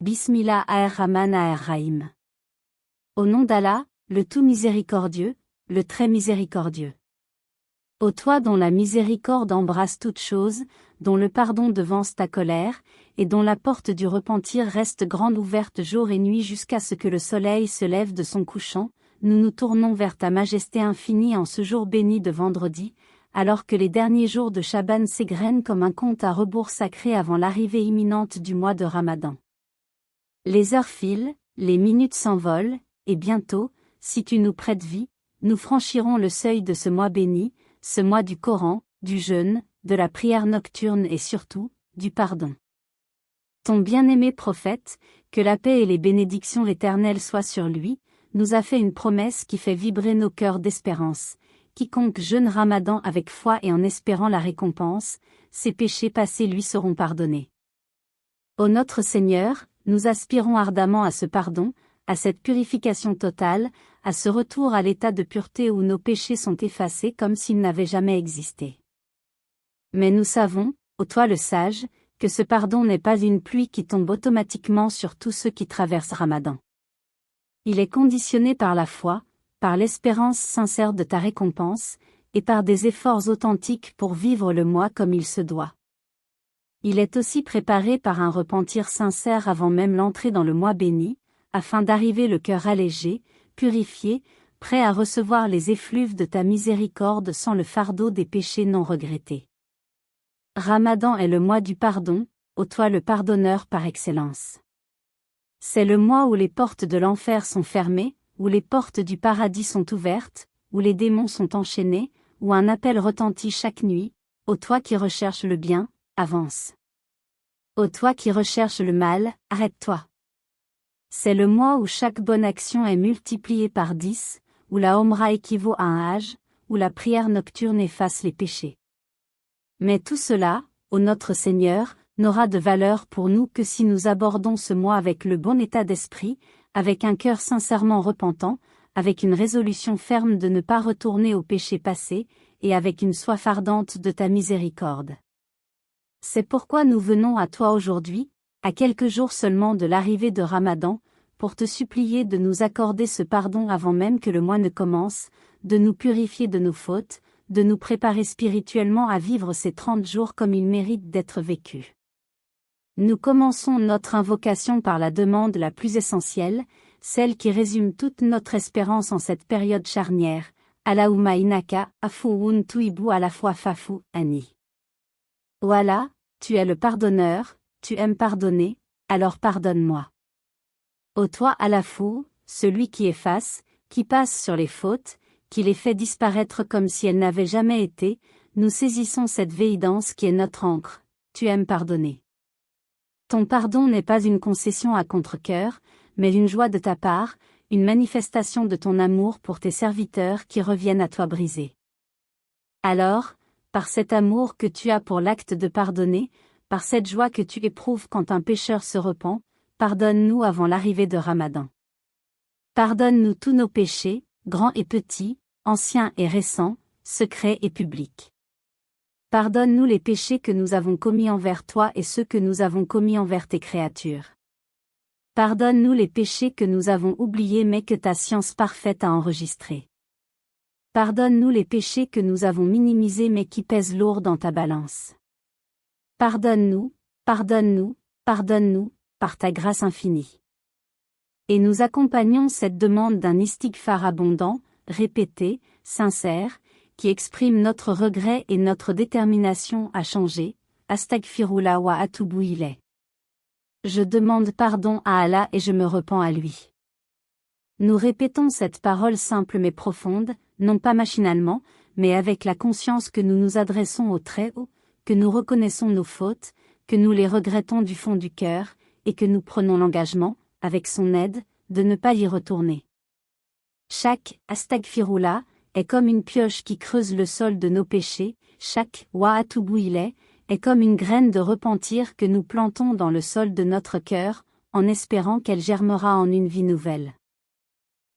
Bismillah ar-Rahman ar-Rahim. Au nom d'Allah, le tout miséricordieux, le très miséricordieux. Ô toi dont la miséricorde embrasse toutes choses, dont le pardon devance ta colère, et dont la porte du repentir reste grande ouverte jour et nuit jusqu'à ce que le soleil se lève de son couchant, nous nous tournons vers ta majesté infinie en ce jour béni de vendredi, alors que les derniers jours de Chaban s'égrènent comme un compte à rebours sacré avant l'arrivée imminente du mois de Ramadan. Les heures filent, les minutes s'envolent, et bientôt, si tu nous prêtes vie, nous franchirons le seuil de ce mois béni, ce mois du Coran, du jeûne, de la prière nocturne et surtout, du pardon. Ton bien-aimé prophète, que la paix et les bénédictions éternelles soient sur lui, nous a fait une promesse qui fait vibrer nos cœurs d'espérance. Quiconque jeûne Ramadan avec foi et en espérant la récompense, ses péchés passés lui seront pardonnés. Ô notre Seigneur, nous aspirons ardemment à ce pardon, à cette purification totale, à ce retour à l'état de pureté où nos péchés sont effacés comme s'ils n'avaient jamais existé. Mais nous savons, ô toi le sage, que ce pardon n'est pas une pluie qui tombe automatiquement sur tous ceux qui traversent Ramadan. Il est conditionné par la foi, par l'espérance sincère de ta récompense, et par des efforts authentiques pour vivre le mois comme il se doit. Il est aussi préparé par un repentir sincère avant même l'entrée dans le mois béni, afin d'arriver le cœur allégé, purifié, prêt à recevoir les effluves de ta miséricorde sans le fardeau des péchés non regrettés. Ramadan est le mois du pardon, ô toi le pardonneur par excellence. C'est le mois où les portes de l'enfer sont fermées, où les portes du paradis sont ouvertes, où les démons sont enchaînés, où un appel retentit chaque nuit, ô toi qui recherches le bien, avance. Ô toi qui recherches le mal, arrête-toi. C'est le mois où chaque bonne action est multipliée par 10, où la Omra équivaut à un Hajj, où la prière nocturne efface les péchés. Mais tout cela, ô notre Seigneur, n'aura de valeur pour nous que si nous abordons ce mois avec le bon état d'esprit, avec un cœur sincèrement repentant, avec une résolution ferme de ne pas retourner au péché passé, et avec une soif ardente de ta miséricorde. C'est pourquoi nous venons à toi aujourd'hui, à quelques jours seulement de l'arrivée de Ramadan, pour te supplier de nous accorder ce pardon avant même que le mois ne commence, de nous purifier de nos fautes, de nous préparer spirituellement à vivre ces 30 jours comme ils méritent d'être vécus. Nous commençons notre invocation par la demande la plus essentielle, celle qui résume toute notre espérance en cette période charnière, Allahumma inaka, afuun tuibu à la fois fafu, ani. Ô Allah, tu es le pardonneur, tu aimes pardonner, alors pardonne-moi. Ô toi Alafou, celui qui efface, qui passe sur les fautes, qui les fait disparaître comme si elles n'avaient jamais été, nous saisissons cette véhidance qui est notre encre, tu aimes pardonner. Ton pardon n'est pas une concession à contre-cœur, mais une joie de ta part, une manifestation de ton amour pour tes serviteurs qui reviennent à toi brisés. Alors, par cet amour que tu as pour l'acte de pardonner, par cette joie que tu éprouves quand un pécheur se repent, pardonne-nous avant l'arrivée de Ramadan. Pardonne-nous tous nos péchés, grands et petits, anciens et récents, secrets et publics. Pardonne-nous les péchés que nous avons commis envers toi et ceux que nous avons commis envers tes créatures. Pardonne-nous les péchés que nous avons oubliés mais que ta science parfaite a enregistrés. Pardonne-nous les péchés que nous avons minimisés mais qui pèsent lourd dans ta balance. Pardonne-nous, pardonne-nous, pardonne-nous, par ta grâce infinie. Et nous accompagnons cette demande d'un istighfar abondant, répété, sincère, qui exprime notre regret et notre détermination à changer, Astaghfirullah wa atubu ilayh. Je demande pardon à Allah et je me repens à lui. Nous répétons cette parole simple mais profonde, non pas machinalement, mais avec la conscience que nous nous adressons au Très-Haut, que nous reconnaissons nos fautes, que nous les regrettons du fond du cœur, et que nous prenons l'engagement, avec son aide, de ne pas y retourner. Chaque Astaghfirullah est comme une pioche qui creuse le sol de nos péchés, chaque wa atubu ilayh est comme une graine de repentir que nous plantons dans le sol de notre cœur, en espérant qu'elle germera en une vie nouvelle.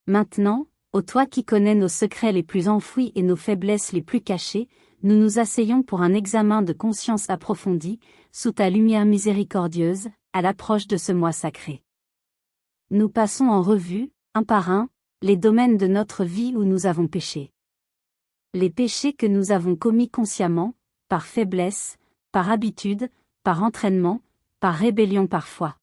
Maintenant, ô toi qui connais nos secrets les plus enfouis et nos faiblesses les plus cachées, nous nous asseyons pour un examen de conscience approfondi, sous ta lumière miséricordieuse, à l'approche de ce mois sacré. Nous passons en revue, un par un, les domaines de notre vie où nous avons péché. Les péchés que nous avons commis consciemment, par faiblesse, par habitude, par entraînement, par rébellion parfois.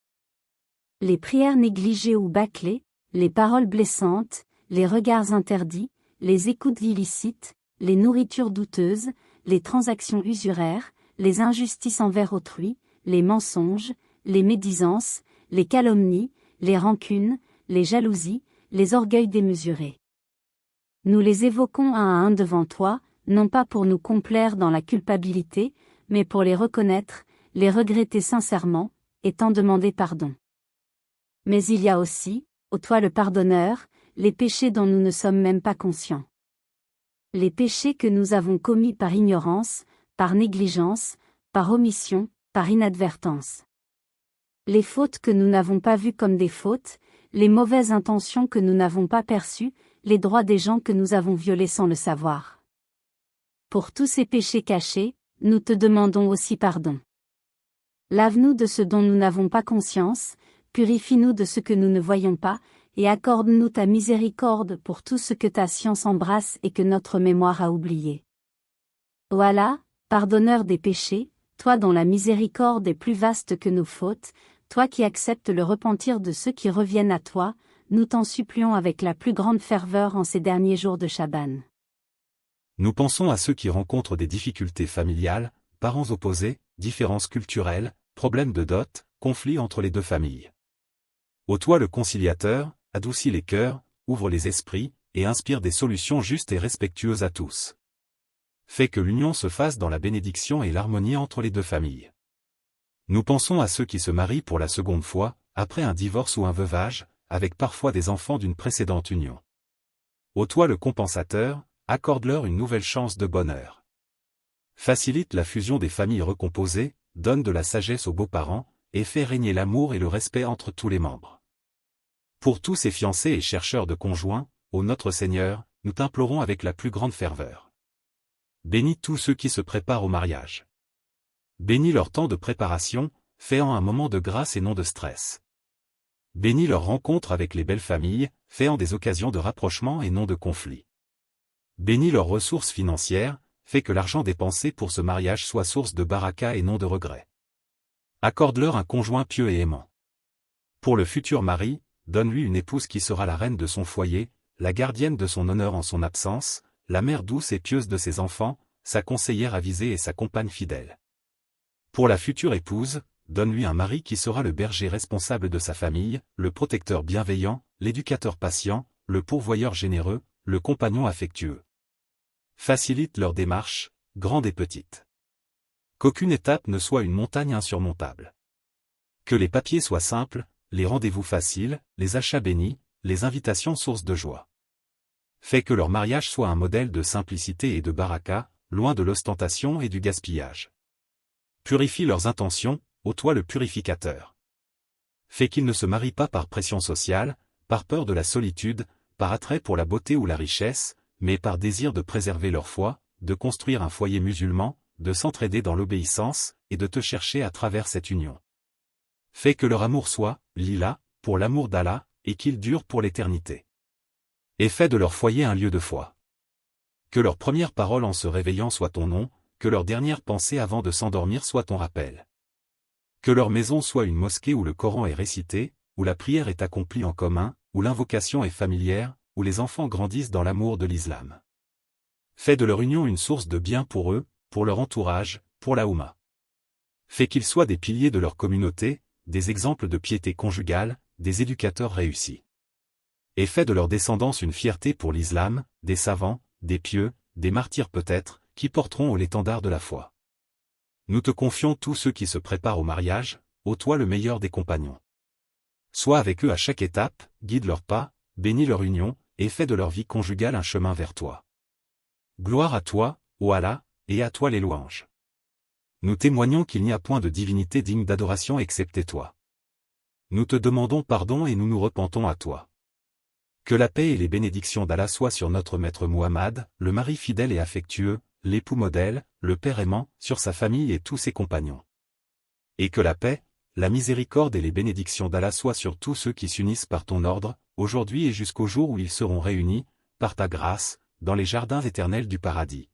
Les prières négligées ou bâclées, les paroles blessantes, les regards interdits, les écoutes illicites, les nourritures douteuses, les transactions usuraires, les injustices envers autrui, les mensonges, les médisances, les calomnies, les rancunes, les jalousies, les orgueils démesurés. Nous les évoquons un à un devant toi, non pas pour nous complaire dans la culpabilité, mais pour les reconnaître, les regretter sincèrement, et t'en demander pardon. Mais il y a aussi, ô toi le pardonneur, les péchés dont nous ne sommes même pas conscients. Les péchés que nous avons commis par ignorance, par négligence, par omission, par inadvertance. Les fautes que nous n'avons pas vues comme des fautes, les mauvaises intentions que nous n'avons pas perçues, les droits des gens que nous avons violés sans le savoir. Pour tous ces péchés cachés, nous te demandons aussi pardon. Lave-nous de ce dont nous n'avons pas conscience, purifie-nous de ce que nous ne voyons pas, et accorde-nous ta miséricorde pour tout ce que ta science embrasse et que notre mémoire a oublié. Ô Allah, pardonneur des péchés, toi dont la miséricorde est plus vaste que nos fautes, toi qui acceptes le repentir de ceux qui reviennent à toi, nous t'en supplions avec la plus grande ferveur en ces derniers jours de Chaban. Nous pensons à ceux qui rencontrent des difficultés familiales, parents opposés, différences culturelles, problèmes de dot, conflits entre les deux familles. Ô toi le conciliateur, adoucis les cœurs, ouvre les esprits, et inspire des solutions justes et respectueuses à tous. Fais que l'union se fasse dans la bénédiction et l'harmonie entre les deux familles. Nous pensons à ceux qui se marient pour la seconde fois, après un divorce ou un veuvage, avec parfois des enfants d'une précédente union. Ô toi le compensateur, accorde-leur une nouvelle chance de bonheur. Facilite la fusion des familles recomposées, donne de la sagesse aux beaux-parents, et fais régner l'amour et le respect entre tous les membres. Pour tous ces fiancés et chercheurs de conjoints, ô notre Seigneur, nous t'implorons avec la plus grande ferveur. Bénis tous ceux qui se préparent au mariage. Bénis leur temps de préparation, fais-en un moment de grâce et non de stress. Bénis leur rencontre avec les belles familles, fais-en des occasions de rapprochement et non de conflit. Bénis leurs ressources financières, fais que l'argent dépensé pour ce mariage soit source de baraka et non de regret. Accorde-leur un conjoint pieux et aimant. Pour le futur mari, donne-lui une épouse qui sera la reine de son foyer, la gardienne de son honneur en son absence, la mère douce et pieuse de ses enfants, sa conseillère avisée et sa compagne fidèle. Pour la future épouse, donne-lui un mari qui sera le berger responsable de sa famille, le protecteur bienveillant, l'éducateur patient, le pourvoyeur généreux, le compagnon affectueux. Facilite leur démarche, grande et petite. Qu'aucune étape ne soit une montagne insurmontable. Que les papiers soient simples, les rendez-vous faciles, les achats bénis, les invitations source de joie. Fais que leur mariage soit un modèle de simplicité et de baraka, loin de l'ostentation et du gaspillage. Purifie leurs intentions, ô toi le purificateur. Fais qu'ils ne se marient pas par pression sociale, par peur de la solitude, par attrait pour la beauté ou la richesse, mais par désir de préserver leur foi, de construire un foyer musulman, de s'entraider dans l'obéissance, et de te chercher à travers cette union. Fais que leur amour soit, lillah, pour l'amour d'Allah, et qu'il dure pour l'éternité. Et fais de leur foyer un lieu de foi. Que leur première parole en se réveillant soit ton nom, que leur dernière pensée avant de s'endormir soit ton rappel. Que leur maison soit une mosquée où le Coran est récité, où la prière est accomplie en commun, où l'invocation est familière, où les enfants grandissent dans l'amour de l'islam. Fais de leur union une source de bien pour eux, pour leur entourage, pour la Oumma. Fais qu'ils soient des piliers de leur communauté, des exemples de piété conjugale, des éducateurs réussis. Et fais de leur descendance une fierté pour l'islam, des savants, des pieux, des martyrs peut-être, qui porteront l'étendard de la foi. Nous te confions tous ceux qui se préparent au mariage, ô toi le meilleur des compagnons. Sois avec eux à chaque étape, guide leurs pas, bénis leur union, et fais de leur vie conjugale un chemin vers toi. Gloire à toi, ô Allah, et à toi les louanges. Nous témoignons qu'il n'y a point de divinité digne d'adoration excepté toi. Nous te demandons pardon et nous nous repentons à toi. Que la paix et les bénédictions d'Allah soient sur notre maître Muhammad, le mari fidèle et affectueux, l'époux modèle, le père aimant, sur sa famille et tous ses compagnons. Et que la paix, la miséricorde et les bénédictions d'Allah soient sur tous ceux qui s'unissent par ton ordre, aujourd'hui et jusqu'au jour où ils seront réunis, par ta grâce, dans les jardins éternels du paradis.